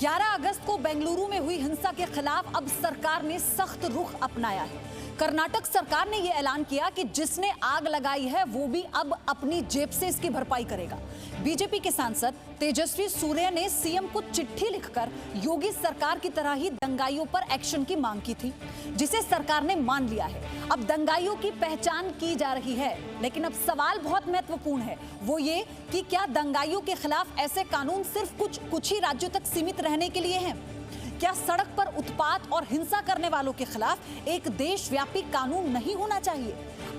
11 अगस्त को बेंगलुरु में हुई हिंसा के खिलाफ अब सरकार ने सख्त रुख अपनाया है। कर्नाटक सरकार ने यह ऐलान किया कि जिसने आग लगाई है वो भी अब अपनी जेब से इसकी भरपाई करेगा। बीजेपी के सांसद तेजस्वी सूर्या ने सीएम को चिट्ठी लिखकर योगी सरकार की तरह ही दंगाइयों पर एक्शन की मांग की थी, जिसे सरकार ने मान लिया है। अब दंगाइयों की पहचान की जा रही है, लेकिन अब सवाल बहुत महत्वपूर्ण है, वो ये कि क्या दंगाइयों के खिलाफ ऐसे कानून सिर्फ कुछ ही राज्यों तक सीमित रहने के लिए हैं? क्या सड़क पर उत्पात और हिंसा करने वालों के खिलाफ एक देशव्यापी कानून नहीं होना चाहिए?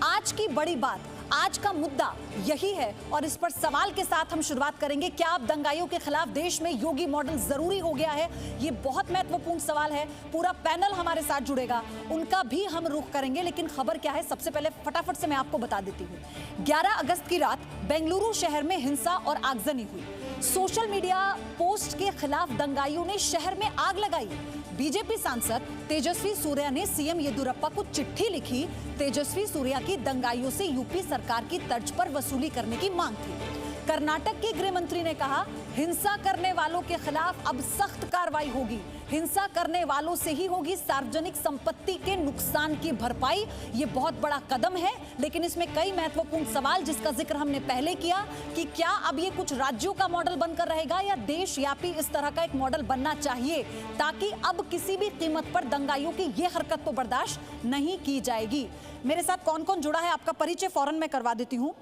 आज की बड़ी बात, आज का मुद्दा यही है और इस पर सवाल के साथ हम शुरुआत करेंगे। क्या अब दंगाइयों के खिलाफ देश में योगी मॉडल जरूरी हो गया है? ये बहुत महत्वपूर्ण सवाल है। पूरा पैनल हमारे साथ जुड़ेगा, उनका भी हम रुख करेंगे। लेकिन खबर क्या है, सबसे पहले फटाफट से मैं आपको बता देती हूँ। 11 अगस्त की रात बेंगलुरु शहर में हिंसा और आगजनी हुई। सोशल मीडिया पोस्ट के खिलाफ दंगाइयों ने शहर में आग लगाई। बीजेपी सांसद तेजस्वी सूर्या ने सीएम येदियुरप्पा को चिट्ठी लिखी। तेजस्वी सूर्या की दंगाइयों से यूपी सरकार की तर्ज पर वसूली करने की मांग थी। कर्नाटक के गृह मंत्री ने कहा, हिंसा करने वालों के खिलाफ अब सख्त कार्रवाई होगी। हिंसा करने वालों से ही होगी सार्वजनिक संपत्ति के नुकसान की भरपाई। ये बहुत बड़ा कदम है, लेकिन इसमें कई महत्वपूर्ण सवाल, जिसका जिक्र हमने पहले किया, कि क्या अब ये कुछ राज्यों का मॉडल बनकर रहेगा या देशव्यापी इस तरह का एक मॉडल बनना चाहिए, ताकि अब किसी भी कीमत पर दंगाइयों की ये हरकत तो बर्दाश्त नहीं की जाएगी। मेरे साथ कौन कौन जुड़ा है, आपका परिचय फौरन मैं करवा देती हूँ।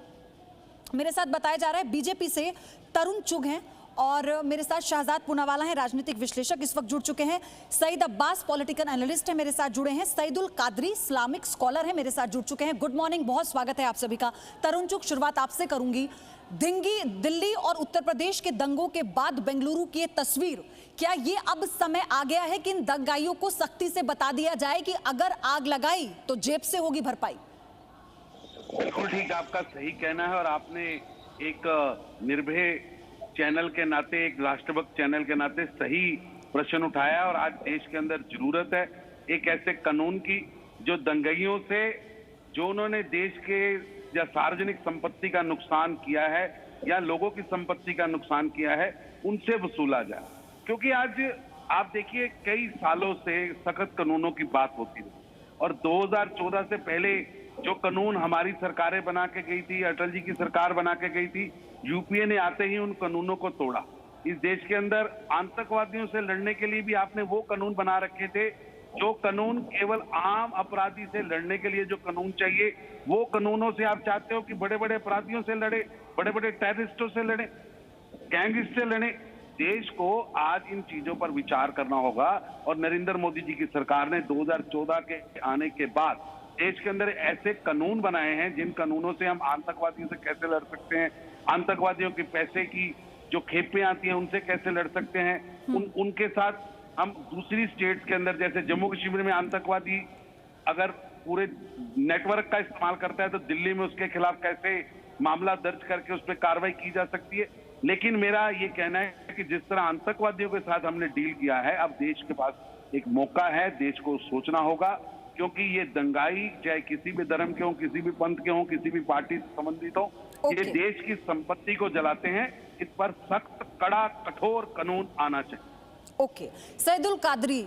मेरे साथ बताया जा रहा है बीजेपी से तरुण चुग हैं और मेरे साथ शहजाद पूनावाला हैं, राजनीतिक विश्लेषक इस वक्त जुड़ चुके हैं। सईद अब्बास पॉलिटिकल एनालिस्ट है, मेरे साथ जुड़े हैं। सईदुल कादरी इस्लामिक स्कॉलर है, मेरे साथ जुड़ चुके हैं। गुड मॉर्निंग, बहुत स्वागत है आप सभी का। तरुण चुग, शुरुआत आपसे करूंगी। दिल्ली और उत्तर प्रदेश के दंगों के बाद बेंगलुरु की तस्वीर, क्या ये अब समय आ गया है कि इन दंगाइयों को सख्ती से बता दिया जाए कि अगर आग लगाई तो जेब से होगी भरपाई? बिल्कुल ठीक, आपका सही कहना है। और आपने एक निर्भय चैनल के नाते, एक राष्ट्रभक्त चैनल के नाते सही प्रश्न उठाया। और आज देश के अंदर जरूरत है एक ऐसे कानून की जो दंगाइयों से, जो उन्होंने देश के या सार्वजनिक संपत्ति का नुकसान किया है या लोगों की संपत्ति का नुकसान किया है, उनसे वसूला जाए। क्योंकि आज आप देखिए, कई सालों से सख्त कानूनों की बात होती है और 2014 से पहले जो कानून हमारी सरकारें बना के गई थी, अटल जी की सरकार बना के गई थी, यूपीए ने आते ही उन कानूनों को तोड़ा। इस देश के अंदर आतंकवादियों से लड़ने के लिए भी आपने वो कानून बना रखे थे, जो कानून केवल आम अपराधी से लड़ने के लिए जो कानून चाहिए, वो कानूनों से आप चाहते हो कि बड़े बड़े अपराधियों से लड़े, बड़े बड़े टेररिस्टों से लड़े, गैंगिस्ट से लड़े। देश को आज इन चीजों पर विचार करना होगा। और नरेंद्र मोदी जी की सरकार ने 2014 के आने के बाद देश के अंदर ऐसे कानून बनाए हैं, जिन कानूनों से हम आतंकवादियों से कैसे लड़ सकते हैं, आतंकवादियों के पैसे की जो खेपें आती हैं उनसे कैसे लड़ सकते हैं, उनके साथ हम दूसरी स्टेट्स के अंदर, जैसे जम्मू कश्मीर में आतंकवादी अगर पूरे नेटवर्क का इस्तेमाल करता है तो दिल्ली में उसके खिलाफ कैसे मामला दर्ज करके उस पर कार्रवाई की जा सकती है। लेकिन मेरा ये कहना है कि जिस तरह आतंकवादियों के साथ हमने डील किया है, अब देश के पास एक मौका है, देश को सोचना होगा। क्योंकि ये दंगाई चाहे किसी भी धर्म के हों, किसी भी पंथ के हों, किसी भी पार्टी से संबंधित हो, ये देश की संपत्ति को जलाते हैं। इस पर सख्त, कड़ा, कठोर कानून आना चाहिए। ओके, सईदुल कादरी,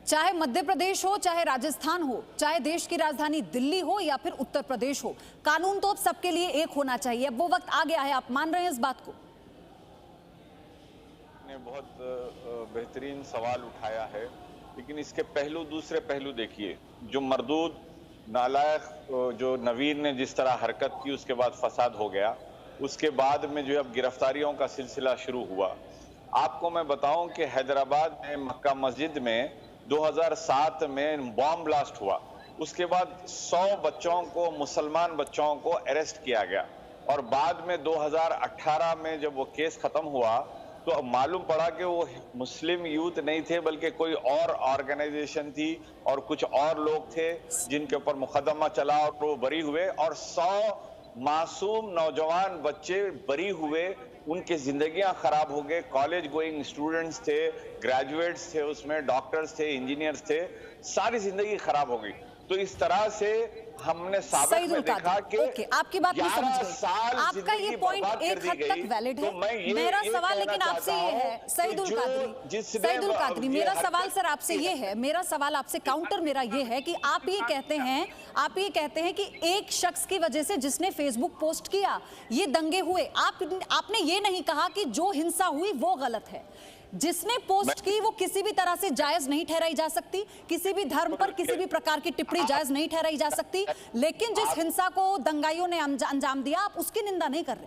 चाहे मध्य प्रदेश हो, चाहे राजस्थान हो, चाहे देश की राजधानी दिल्ली हो या फिर उत्तर प्रदेश हो, कानून तो अब सबके लिए एक होना चाहिए। अब वो वक्त आ गया है, आप मान रहे हैं इस बात को? ने बहुत बेहतरीन सवाल उठाया है, लेकिन इसके दूसरे पहलू देखिए। जो मरदूद नालायक जो नवीन ने जिस तरह हरकत की, उसके बाद फसाद हो गया, उसके बाद में जो अब गिरफ्तारियों का सिलसिला शुरू हुआ। आपको मैं बताऊं कि हैदराबाद में मक्का मस्जिद में 2007 में बॉम्ब ब्लास्ट हुआ। उसके बाद 100 बच्चों को, मुसलमान बच्चों को अरेस्ट किया गया। और बाद में 2018 में जब वो केस खत्म हुआ तो मालूम पड़ा कि वो मुस्लिम यूथ नहीं थे, बल्कि कोई और ऑर्गेनाइजेशन थी और कुछ और लोग थे जिनके ऊपर मुकदमा चला और वो बरी हुए। और 100 मासूम नौजवान बच्चे बरी हुए, उनकी जिंदगियां खराब हो गए। कॉलेज गोइंग स्टूडेंट्स थे, ग्रेजुएट्स थे, उसमें डॉक्टर्स थे, इंजीनियर्स थे, सारी जिंदगी खराब हो गई। तो इस तरह से हमने साबित सईदुल में देखा कादरी, कि ओके, आपकी बात मैं समझ गई। साल आपका ये जिंदगी पॉइंट बर्बाद एक कर दी हद तक गई। वैलिड तो मैं है। ये मेरा सवाल कहना लेकिन आपसे चाहता ये हूं है, कि सईदुल जो कादरी, जिसने सईदुल कादरी, ये मेरा सवाल हरकत सर आपसे ये है, मेरा सवाल आपसे काउंटर मेरा ये है कि आप ये कहते हैं कि एक शख्स की वजह से जिसने फेसबुक पोस्ट किया ये दंगे हुए, आपने ये नहीं कहा कि जो हिंसा हुई वो गलत है। जिसने पोस्ट की वो किसी भी तरह से जायज नहीं ठहराई जा सकती, किसी भी धर्म पर किसी भी प्रकार की टिप्पणी जायज नहीं ठहराई जा सकती, लेकिन जिस हिंसा को दंगाइयों ने अंजाम दिया आप उसकी निंदा नहीं कर रहे।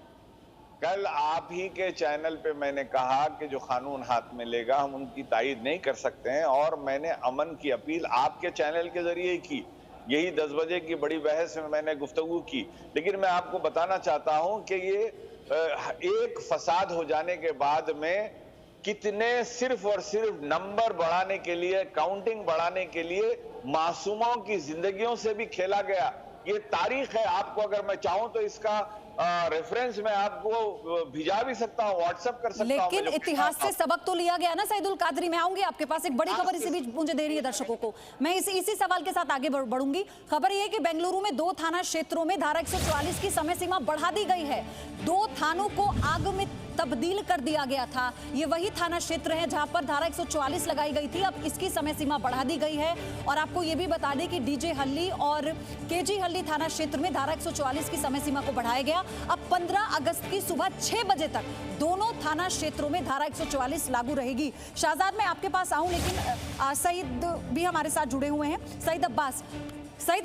कल आप ही के चैनल पे मैंने कहा कि जो कानून हाथ में लेगा हम उनकी तायीद नहीं कर सकते हैं, और मैंने अमन की अपील आपके चैनल के जरिए की। यही 10 बजे की बड़ी बहस में मैंने गुफ्तगू की, लेकिन मैं आपको बताना चाहता हूं कि ये एक फसाद हो जाने के बाद में कितने सिर्फ और सिर्फ नंबर बढ़ाने के लिए, काउंटिंग बढ़ाने के लिए मासूमों की जिंदगियों से भी खेला गया। ये तारीख है, आपको अगर मैं चाहूं तो इसका रेफरेंस मैं आपको भिजा भी सकता हूं, व्हाट्सएप कर सकता हूं। लेकिन इतिहास से सबक तो लिया गया ना सईदुल कादरी। मैं आऊंगी आपके पास, एक बड़ी खबर इसी बीच मुझे दे रही है दर्शकों को, मैं इसी सवाल के साथ आगे बढ़ूंगी। खबर यह है कि बेंगलुरु में 2 थाना क्षेत्रों में धारा 144 की समय सीमा बढ़ा दी गई है। 2 थानों को आग में तब्दील कर दिया गया था। ये वही थाना क्षेत्र है जहां पर धारा 144 लगाई गई थी, अब इसकी समय सीमा बढ़ा दी गई है। और आपको ये भी बता दें कि डीजे हल्ली और केजी हल्ली थाना क्षेत्र में धारा 144 की समय सीमा को बढ़ाया गया। अब 15 अगस्त की सुबह 6 बजे तक दोनों थाना क्षेत्रों में धारा 144 लागू रहेगी। शाहजाद, मैं आपके पास आऊं, लेकिन सईद भी हमारे साथ जुड़े हुए हैं। सईद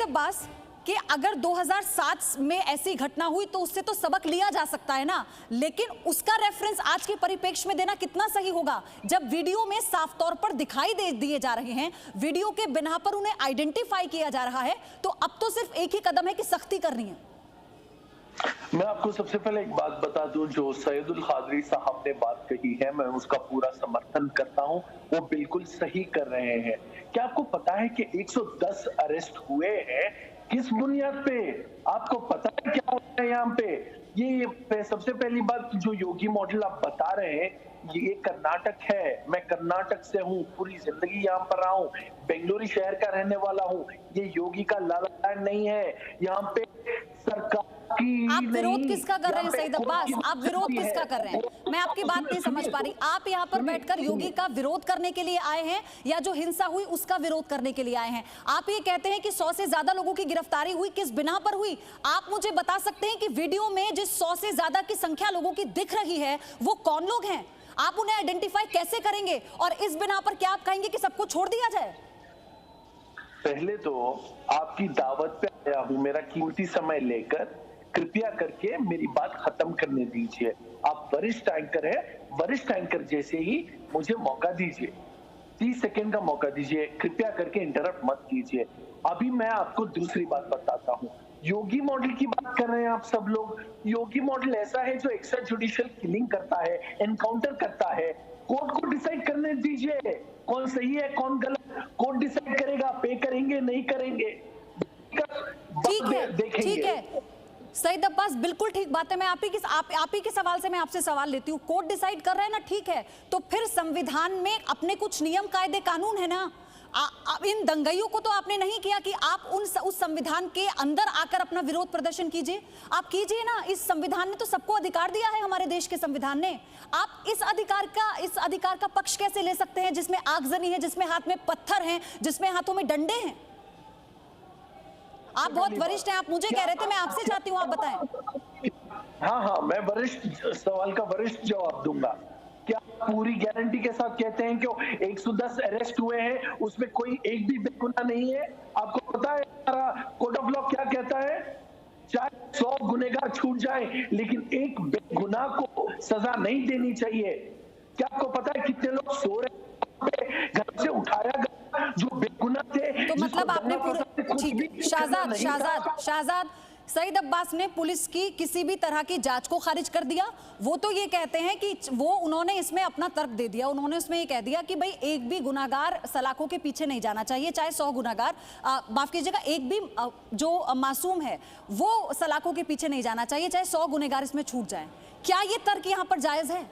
अब्बास कि अगर 2007 में ऐसी घटना हुई तो उससे तो सबक लिया जा सकता है ना, लेकिन उसका रेफरेंस आज के परिप्रेक्ष्य में देना कितना सही होगा, जब वीडियो में साफ तौर पर दिखाई दिए जा रहे हैं, वीडियो के बिना पर उन्हें आइडेंटिफाई किया जा रहा है, तो अब तो सिर्फ एक ही कदम है कि सख्ती करनी है। मैं आपको सबसे पहले एक बात बता दूं, जो सईदुल कादरी साहब ने बात कही है मैं उसका पूरा समर्थन करता हूं, वो बिल्कुल सही कर रहे हैं। क्या आपको पता है कि 110 अरेस्ट हुए हैं? किस बुनियाद पे? आपको पता है क्या होता है यहाँ पे? ये सबसे पहली बात, जो योगी मॉडल आप बता रहे हैं, ये कर्नाटक है। मैं कर्नाटक से हूँ, पूरी जिंदगी यहाँ पर रहा हूँ, बेंगलुरु शहर का रहने वाला हूँ। ये योगी का लाला नहीं है। यहाँ पे सरकार आप विरोध किसका कर रहे हैं सईद अब्बास? आप विरोध किसका कर रहे हैं? मैं आपकी बात नहीं समझ पा रही। आप यहाँ पर बैठकर योगी का विरोध करने के लिए आए हैं या जो हिंसा हुई उसका विरोध करने के लिए आए हैं? आप ये कहते हैं कि 100 से ज्यादा लोगों की गिरफ्तारी हुई, किस बिना पर हुई? आप मुझे बता सकते हैं कि वीडियो में जिस 100 से ज्यादा की संख्या लोगों की दिख रही है वो कौन लोग हैं? आप उन्हें आइडेंटिफाई कैसे करेंगे? और इस बिना पर क्या आप कहेंगे कि सबको छोड़ दिया जाए? पहले तो आपकी दावत पे आया हूँ, मेरा कीमती समय लेकर, कृपया करके मेरी बात खत्म करने दीजिए। आप वरिष्ठ एंकर हैं, वरिष्ठ एंकर जैसे ही मुझे मौका दीजिए, 30 सेकंड का मौका दीजिए, कृपया करके इंटरप्ट मत कीजिए। अभी मैं आपको दूसरी बात बताता हूँ। योगी मॉडल की बात कर रहे हैं आप सब लोग। योगी मॉडल ऐसा है जो एक्स्ट्रा जुडिशियल किलिंग करता है, एनकाउंटर करता है। कोर्ट को डिसाइड करने दीजिए कौन सही है कौन गलत। कोर्ट डिसाइड करेगा, पे करेंगे नहीं करेंगे, ठीक है सईद अब्बास, बिल्कुल ठीक बात है। मैं आप ही के सवाल से मैं आपसे सवाल लेती हूँ। कोर्ट डिसाइड कर रहे हैं ना, ठीक है, तो फिर संविधान में अपने कुछ नियम कायदे कानून है ना। इन दंगाइयों को तो आपने नहीं किया कि आप उस संविधान के अंदर आकर अपना विरोध प्रदर्शन कीजिए। आप कीजिए ना, इस संविधान ने तो सबको अधिकार दिया है, हमारे देश के संविधान ने। आप इस अधिकार का पक्ष कैसे ले सकते हैं जिसमें आगजनी है, जिसमें हाथ में पत्थर हैं, जिसमें हाथों में डंडे हैं? आप बहुत वरिष्ठ हैं, आप मुझे कह रहे थे, मैं आपसे चाहती हूँ आप बताएं। हाँ, मैं वरिष्ठ सवाल का वरिष्ठ जवाब दूंगा। क्या पूरी गारंटी के साथ कहते हैं कि 110 अरेस्ट हुए हैं, उसमें कोई एक भी बेगुनाह नहीं है? आपको पता है कोड ऑफ लॉ क्या कहता है? चाहे 100 गुनहगार छूट जाए, लेकिन एक बेगुनाह को सजा नहीं देनी चाहिए। क्या आपको पता है कितने लोग सो रहे, घर से उठाया गया जो बेगुनाह थे? तो मतलब आपने पूरे, ठीक, शाहजाद, सईद अब्बास ने पुलिस की किसी भी तरह की जांच को खारिज कर दिया। वो तो ये कहते हैं कि उन्होंने इसमें अपना तर्क दे दिया। उन्होंने उसमें ये कह दिया कि भाई एक भी गुनाहगार सलाखों के पीछे नहीं जाना चाहिए, चाहे 100 गुनाहगार, माफ कीजिएगा, एक भी जो मासूम है वो सलाखों के पीछे नहीं जाना चाहिए, चाहे 100 गुनहगार इसमें छूट जाए। क्या ये तर्क यहाँ पर जायज है?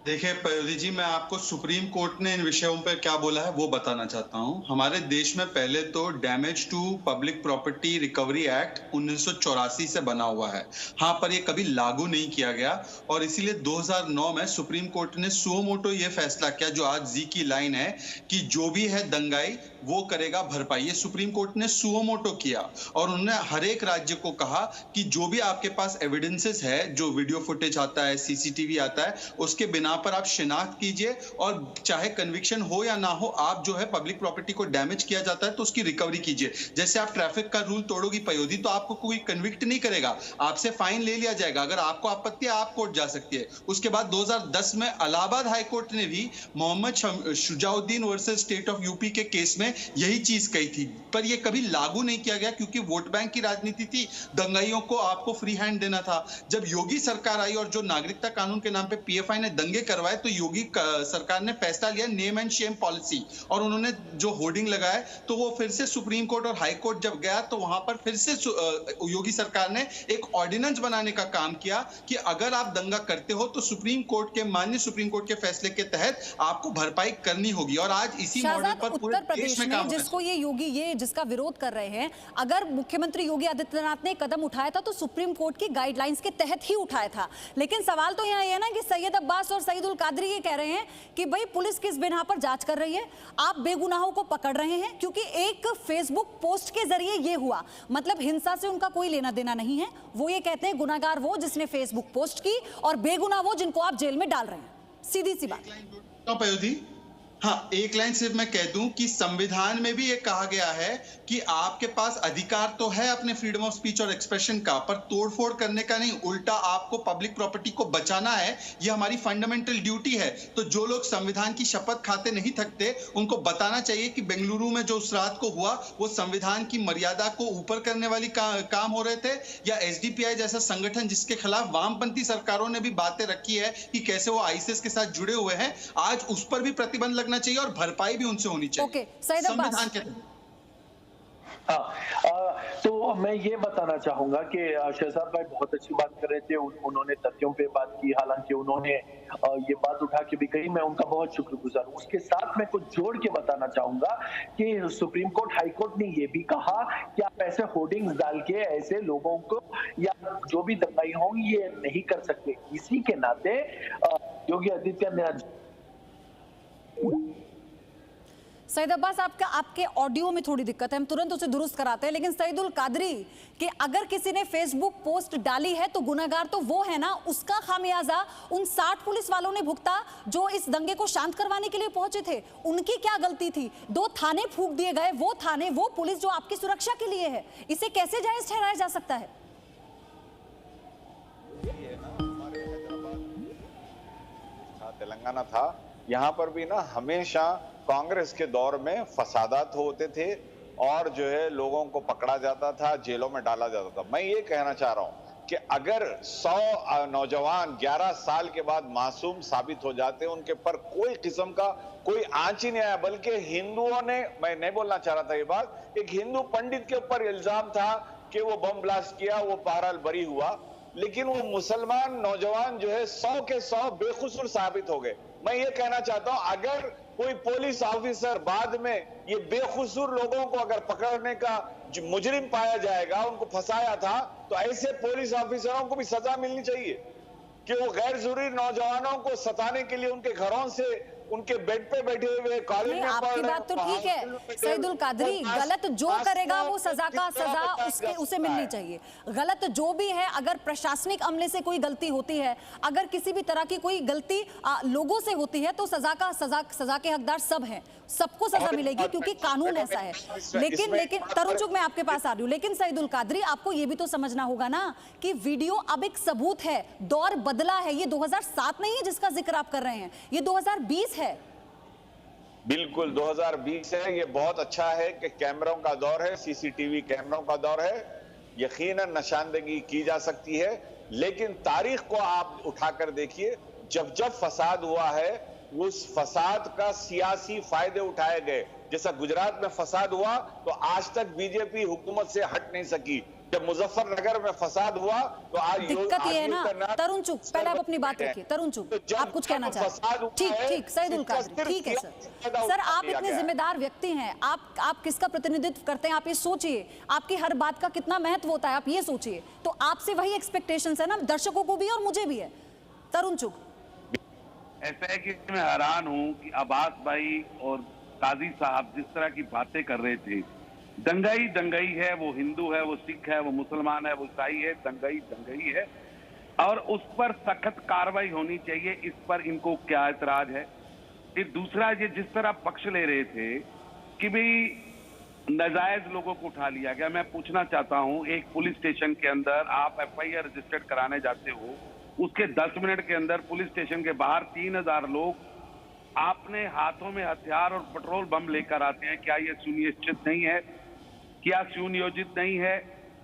देखिए पयोधी जी, मैं आपको सुप्रीम कोर्ट ने इन विषयों पर क्या बोला है वो बताना चाहता हूं। हमारे देश में पहले तो damage to public property recovery act 1984 से बना हुआ है। हाँ, पर ये कभी लागू नहीं किया गया और इसीलिए 2009 में सुप्रीम कोर्ट ने सुओ मोटो ये फैसला किया, जो आज जी की लाइन है कि जो भी है दंगाई वो करेगा भरपाई। ये सुप्रीम कोर्ट ने सुओ मोटो किया और उन्होंने हर एक राज्य को कहा कि जो भी आपके पास एविडेंसेस है, जो वीडियो फुटेज आता है, सीसीटीवी आता है, उसके बिना पर आप शिनाख्त कीजिए और चाहे कन्विक्शन हो या ना हो, आप जो है पब्लिक प्रॉपर्टी को डैमेज किया जाता है तो उसकी रिकवरी कीजिए। जैसे आप ट्रैफिक का रूल तोड़ोगी पयोधी तो आपको कोई कन्विक्ट नहीं करेगा, आपसे फाइन ले लिया जाएगा। अगर आपको आपत्ति है आप कोर्ट जा सकती है। उसके बाद 2010 में इलाहाबाद हाई कोर्ट ने भी Mohammad Shujauddin versus state of UP के केस में यही चीज कही थी, पर यह कभी लागू नहीं किया गया क्योंकि वोट बैंक की राजनीति थी, दंगाइयों को आपको फ्री हैंड देना था। जब योगी सरकार आई और जो नागरिकता कानून के नाम पे पीएफआई ने दंगे करवाए तो योगी सरकार ने फैसला लिया नेम एंड शेम पॉलिसी और उन्होंने जो होर्डिंग लगाए तो वो फिर से सुप्रीम कोर्ट और हाई कोर्ट जब गया तो वहां पर फिर से योगी सरकार ने एक ऑर्डिनेंस बनाने का काम किया कि अगर आप दंगा करते हो तो माननीय सुप्रीम कोर्ट के फैसले के तहत आपको भरपाई करनी होगी। और आज इसी मॉडल पर पूरे उत्तर प्रदेश में जिसको ये योगी ये जिसका विरोध कर रहे हैं, अगर मुख्यमंत्री योगी आदित्यनाथ ने कदम उठाया था तो सुप्रीम कोर्ट की गाइडलाइंस के तहत ही उठाया था। लेकिन सवाल तो यहाँ ये है ना कि सैयद अब्बास और सईदुल कादरी ये कह रहे हैं कि भाई पुलिस किस बिना पर जांच कर रही है, आप बेगुनाहों को पकड़ रहे हैं, क्योंकि एक फेसबुक पोस्ट के जरिए ये हुआ, मतलब हिंसा से उनका कोई लेना देना नहीं है। वो ये कहते हैं गुनाहगार वो जिसने फेसबुक पोस्ट की और बेगुनाह वो जिनको आप जेल में डाल रहे हैं। सीधी सी बात। हाँ, एक लाइन सिर्फ मैं कह दूं कि संविधान में भी ये कहा गया है कि आपके पास अधिकार तो है अपने फ्रीडम ऑफ स्पीच और एक्सप्रेशन का, पर तोड़फोड़ करने का नहीं, उल्टा आपको पब्लिक प्रॉपर्टी को बचाना है, ये हमारी फंडामेंटल ड्यूटी है। तो जो लोग संविधान की शपथ खाते नहीं थकते उनको बताना चाहिए कि बेंगलुरु में जो उस रात को हुआ वो संविधान की मर्यादा को ऊपर करने वाली काम हो रहे थे, या एसडीपीआई जैसा संगठन जिसके खिलाफ वामपंथी सरकारों ने भी बातें रखी है कि कैसे वो आईसीस के साथ जुड़े हुए हैं, आज उस पर भी प्रतिबंध चाहिए और भरपाई भी उनसे होनी चाहिए। ओके, संविधान के तो मैं ये बताना चाहूंगा कि शहजाद भाई बहुत अच्छी बात कर रहे थे, उन्होंने तथ्यों पे बात की, हालांकि उन्होंने ये बात उठा के भी कही, मैं उनका बहुत शुक्रगुजार हूँ। उसके साथ मैं कुछ जोड़ के बताना चाहूंगा कि सुप्रीम कोर्ट, हाई कोर्ट ने ये भी कहा कि आप ऐसे होर्डिंग्स डाल के ऐसे लोगों को या जो भी दंगाई होंगी ये नहीं कर सकते। इसी के नाते योगी आदित्यनाथ सईद अब्बास, आपके ऑडियो में थोड़ी दिक्कत है, हम तुरंत उसे दुरुस्त कराते हैं। लेकिन सईदुल कादरी कि अगर किसी ने फेसबुक पोस्ट डाली है तो गुनाहगार तो वो है ना, उसका खामियाजा उन 60 पुलिस वालों ने भुगता जो इस दंगे को शांत करवाने के लिए पहुंचे थे। उनकी क्या गलती थी? 2 थाने फूंक दिए गए, वो थाने, वो पुलिस जो आपकी सुरक्षा के लिए है, इसे कैसे जायज ठहराया जा सकता है? तेलंगाना था, यहाँ पर भी ना हमेशा कांग्रेस के दौर में फसादात होते थे और जो है लोगों को पकड़ा जाता था, जेलों में डाला जाता था। मैं ये कहना चाह रहा हूं कि अगर 100 नौजवान 11 साल के बाद मासूम साबित हो जाते, उनके पर कोई किस्म का कोई आंच ही नहीं आया, बल्कि हिंदुओं ने, मैं नहीं बोलना चाह रहा था ये बात, एक हिंदू पंडित के ऊपर इल्जाम था कि वो बम ब्लास्ट किया, वो बहरहाल बरी हुआ, लेकिन वो मुसलमान नौजवान जो है 100 के 100 बेकसूर साबित हो गए। मैं ये कहना चाहता हूं अगर कोई पुलिस ऑफिसर बाद में ये बेकसूर लोगों को अगर पकड़ने का जो मुजरिम पाया जाएगा, उनको फंसाया था, तो ऐसे पुलिस ऑफिसरों को भी सजा मिलनी चाहिए कि वो गैर जरूरी नौजवानों को सताने के लिए उनके घरों से, उनके बेड पे बैठे हुए कॉलेज में आपकी बात तो ठीक है सईदुल कादरी, गलत जो करेगा वो सजा का सजा उसे मिलनी चाहिए। गलत जो भी है, अगर प्रशासनिक अमले से कोई गलती होती है, अगर किसी भी तरह की कोई गलती लोगों से होती है तो सजा के हकदार सब हैं, सबको सजा मिलेगी क्योंकि कानून ऐसा है। लेकिन तरुण चुग, मैं आपके पास आ रही हूँ, लेकिन सईदुल कादरी आपको ये भी तो समझना होगा ना कि वीडियो अब एक सबूत है, दौर बदला है, ये 2007 नहीं है जिसका जिक्र आप कर रहे हैं, ये 2020 है। बिल्कुल 2020 है। ये बहुत अच्छा है कि कैमरों का दौर है, सीसीटीवी कैमरों का दौर है, यकीनन निशानदेही की जा सकती है, लेकिन तारीख को आप उठाकर देखिए, जब जब फसाद हुआ है उस फसाद का सियासी फायदे उठाए गए। जैसा गुजरात में फसाद हुआ तो आज तक बीजेपी हुकूमत से हट नहीं सकी, जब मुजफ्फरनगर में फसाद हुआ तो आज दिक्कत ये है ना तरुण चुग, पहले आप अपनी बात रखिए। तरुण चुग, आप कुछ कहना चाहते हैं? ठीक, सईदुल कादरी, ठीक है सर आप इतने जिम्मेदार व्यक्ति हैं, आप किसका प्रतिनिधित्व करते हैं? आप ये सोचिए, आपकी हर बात का कितना महत्व होता है, आप ये सोचिए। तो आपसे वही एक्सपेक्टेशंस है ना, दर्शकों को भी और मुझे भी है। तरुण चुग, ऐसा है कि मैं हैरान हूं कि अब्बास भाई और काजी साहब जिस तरह की बातें कर रहे थे, दंगाई है, वो हिंदू है, वो सिख है, वो मुसलमान है, वो ईसाई है, दंगाई है और उस पर सख्त कार्रवाई होनी चाहिए। इस पर इनको क्या ऐतराज है? फिर दूसरा, ये जिस तरह पक्ष ले रहे थे कि भाई नाजायज लोगों को उठा लिया गया, मैं पूछना चाहता हूं, एक पुलिस स्टेशन के अंदर आप FIR रजिस्टर्ड कराने जाते हो, उसके 10 मिनट के अंदर पुलिस स्टेशन के बाहर 3000 लोग आपने हाथों में हथियार और पेट्रोल बम लेकर आते हैं। क्या ये सुनिश्चित नहीं है? क्या सुनियोजित नहीं है?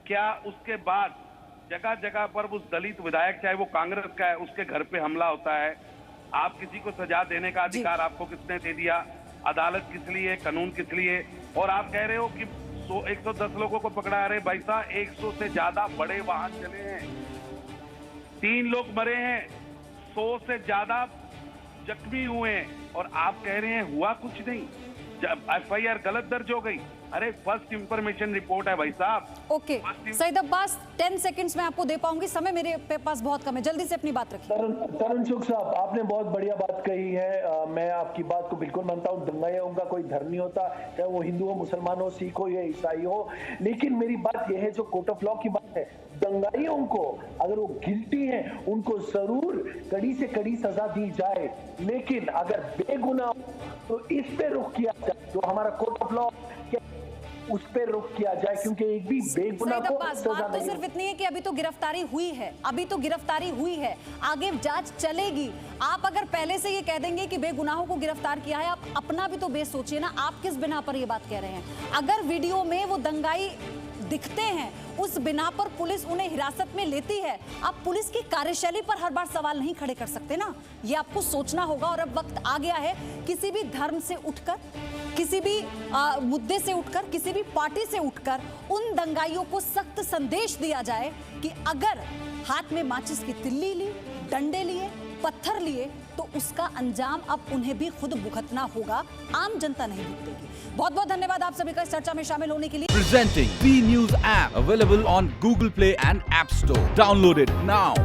क्या उसके बाद जगह जगह पर उस दलित विधायक, चाहे वो कांग्रेस का है, उसके घर पे हमला होता है? आप किसी को सजा देने का अधिकार आपको किसने दे दिया? अदालत किस लिए, कानून किस लिए? और आप कह रहे हो कि 110 लोगों को पकड़ा। अरे भाई साहब, 100 से ज्यादा बड़े वाहन चले हैं, 3 लोग मरे हैं, 100 से ज्यादा जख्मी हुए हैं और आप कह रहे हैं हुआ कुछ नहीं, जब FIR गलत दर्ज हो गई। अरे फर्स्ट इंफॉर्मेशन रिपोर्ट है भाई साहब। ओके सईद अब्बास, 10 सेकंड्स में आपको दे पाऊंगी, समय मेरे पास बहुत कम है, जल्दी से अपनी बात रखिए। तरुण चुग साहब, आपने बहुत बढ़िया बात कही है, मैं आपकी बात को बिल्कुल मानता हूँ। दंगाइयों का कोई धर्म नहीं होता, चाहे वो हिंदू हो, मुसलमान हो, सिख हो या ईसाई हो। लेकिन मेरी बात यह है, जो कोर्ट ऑफ लॉ की बात है, दंगाइयों को अगर वो गिल्टी हैं, उनको जरूर कड़ी से कड़ी सजा दी जाए, लेकिन अगर बेगुनाह तो इस पे रुख किया जाए, जो हमारा कोर्ट ऑफ लॉ उस पे रुख किया जाए, क्योंकि एक भी बेगुनाह को सजा बात तो नहीं। सिर्फ इतनी है कि अभी तो गिरफ्तारी हुई है, आगे जांच चलेगी। आप अगर पहले से ये कह देंगे कि बेगुनाहों को गिरफ्तार किया है, आप अपना भी तो बेस सोचिए ना, आप किस बिना पर ये बात कह रहे हैं? अगर वीडियो में वो दंगाई दिखते हैं, उस बिना पर पुलिस उन्हें हिरासत में लेती है, आप पुलिस की कार्यशैली पर हर बार सवाल नहीं खड़े कर सकते ना, ये आपको सोचना होगा। और अब वक्त आ गया है, किसी भी धर्म से उठकर, किसी भी मुद्दे से उठकर, किसी भी पार्टी से उठकर उन दंगाइयों को सख्त संदेश दिया जाए कि अगर हाथ में माचिस की तिल्ली ली, डंडे लिए, पत्थर लिए, तो उसका अंजाम अब उन्हें भी खुद भुगतना होगा, आम जनता नहीं भुगतेगी। बहुत बहुत धन्यवाद आप सभी का इस चर्चा में शामिल होने के लिए। Presenting B News app available on Google Play and App Store. Download it now.